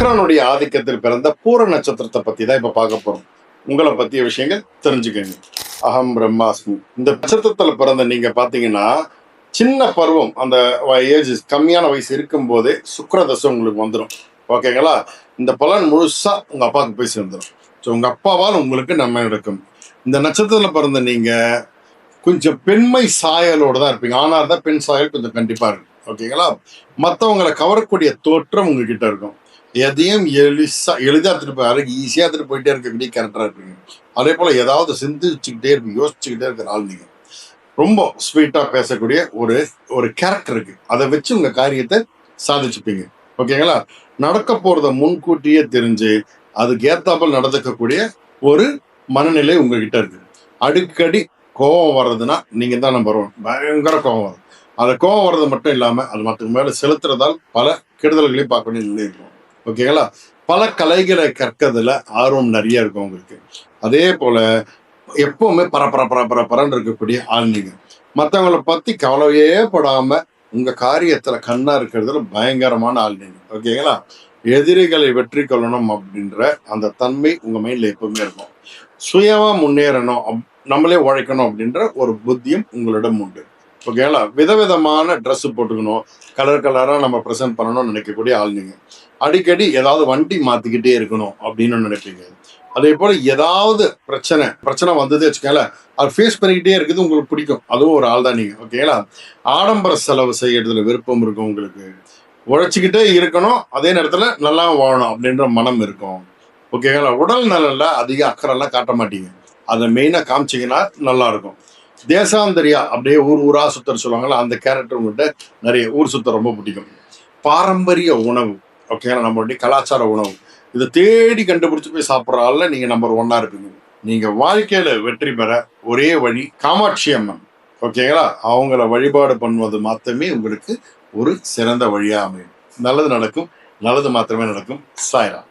சுக்கிரனுடைய ஆதிக்கத்தில் பிறந்த பூர நட்சத்திரத்தை பத்தி தான் இப்ப பார்க்க போறோம். உங்களை பத்திய விஷயங்கள் தெரிஞ்சுக்கங்க. அகம் பிரம்மாஸ்மி. இந்த நட்சத்திரத்துல பிறந்த நீங்க பாத்தீங்கன்னா சின்ன பருவம், அந்த ஏஜ் கம்மியான வயசு இருக்கும் போதே சுக்கிர தசை உங்களுக்கு வந்துடும். ஓகேங்களா? இந்த பலன் முழுசா உங்க அப்பாவுக்கு போய் சேர்ந்துடும். ஸோ உங்க அப்பாவால் உங்களுக்கு நன்மை நடக்கும். இந்த நட்சத்திரத்துல பிறந்த நீங்க கொஞ்சம் பெண்மை சாயலோட தான் இருப்பீங்க. ஆனா தான் பெண் சாயல் கொஞ்சம் கண்டிப்பா இருக்கு. ஓகேங்களா? மற்றவங்களை கவரக்கூடிய தோற்றம் உங்ககிட்ட இருக்கும். எதையும் எளிதா எடுத்துட்டு அழகு ஈஸியா எடுத்துட்டு போயிட்டே இருக்கக்கூடிய கேரக்டரா இருப்பீங்க. அதே போல ஏதாவது சிந்திச்சுக்கிட்டே இருப்பீங்க, யோசிச்சுக்கிட்டே இருக்கிற ஆள் நீங்க. ரொம்ப ஸ்வீட்டா பேசக்கூடிய ஒரு ஒரு கேரக்டர் இருக்கு. அதை வச்சு உங்க காரியத்தை சாதிச்சுப்பீங்க. ஓகேங்களா? நடக்க போறத முன்கூட்டியே தெரிஞ்சு அதுக்கு ஏத்தாப்பல் நடந்துக்கக்கூடிய ஒரு மனநிலை உங்ககிட்ட இருக்கு. அடிக்கடி கோபம் வர்றதுன்னா நீங்க தான் நம்பர் ஒன். பயங்கர கோபம் வரும். அந்த கோபம் வர்றது மட்டும் இல்லாம அது மற்றவங்க மேல செலுத்துறதால் பல கெடுதல்களையும் பார்க்க வேண்டிய நிலை இருக்கும். ஓகேங்களா? பல கலைகளை கற்கிறதுல ஆர்வம் நிறைய இருக்கும் உங்களுக்கு. அதே போல எப்பவுமே பரபரன்னு இருக்கக்கூடிய ஆள் நீங்க. மற்றவங்களை பத்தி கவலையே படாம உங்க காரியத்துல கண்ணா இருக்கிறதுல பயங்கரமான ஆள் நீங்க. ஓகேங்களா? எதிரிகளை வெற்றி கொள்ளணும் அப்படின்ற அந்த தன்மை உங்க மைண்ட்ல எப்பவுமே இருக்கும். சுயமா முன்னேறணும், நம்மளே உழைக்கணும் அப்படின்ற ஒரு புத்தியும் உங்களிடம் உண்டு. ஓகேங்களா? விதவிதமான ட்ரெஸ் போட்டுக்கணும், கலர் கலரா நம்ம ப்ரெசென்ட் பண்ணணும்னு நினைக்கக்கூடிய ஆள் நீங்க. அடிக்கடி ஏதாவது வண்டி மாத்திக்கிட்டே இருக்கணும் அப்படின்னு நினைப்பீங்க. அதே போல ஏதாவது பிரச்சனை வந்தது வச்சுக்கல, அது ஃபேஸ் பண்ணிக்கிட்டே இருக்குது உங்களுக்கு பிடிக்கும். அதுவும் ஒரு ஆள் தான் நீங்க. ஓகேங்களா? ஆடம்பர செலவு செய்யறதுல விருப்பம் இருக்கும் உங்களுக்கு. உழைச்சிக்கிட்டே இருக்கணும், அதே நேரத்துல நல்லா வாழணும் அப்படின்ற மனம் இருக்கும். ஓகேங்களா? உடல் நலன்ல அதிக அக்கறைலாம் காட்ட மாட்டீங்க. அதை மெயினா காமிச்சிங்கன்னா நல்லா இருக்கும். தேசாந்தரியா அப்படியே ஊர் ஊரா சுத்தர சொல்லுவாங்கல்ல, அந்த கேரக்டர் உங்கள்கிட்ட நிறைய. ஊர் சுத்த ரொம்ப பிடிக்கும். பாரம்பரிய உணவு, ஓகேங்களா, நம்மளுடைய கலாச்சார உணவு, இதை தேடி கண்டுபிடிச்சு போய் சாப்பிட்ற ஆள்ல நீங்க நம்பர் ஒன்னா இருப்பீங்க. நீங்க வாழ்க்கையில வெற்றி பெற ஒரே வழி காமாட்சி அம்மன். ஓகேங்களா? அவங்கள வழிபாடு பண்ணுவது மாத்திரமே உங்களுக்கு ஒரு சிறந்த வழியா அமையும். நல்லது நடக்கும், நல்லது மாத்திரமே நடக்கும். சாய்ராம்.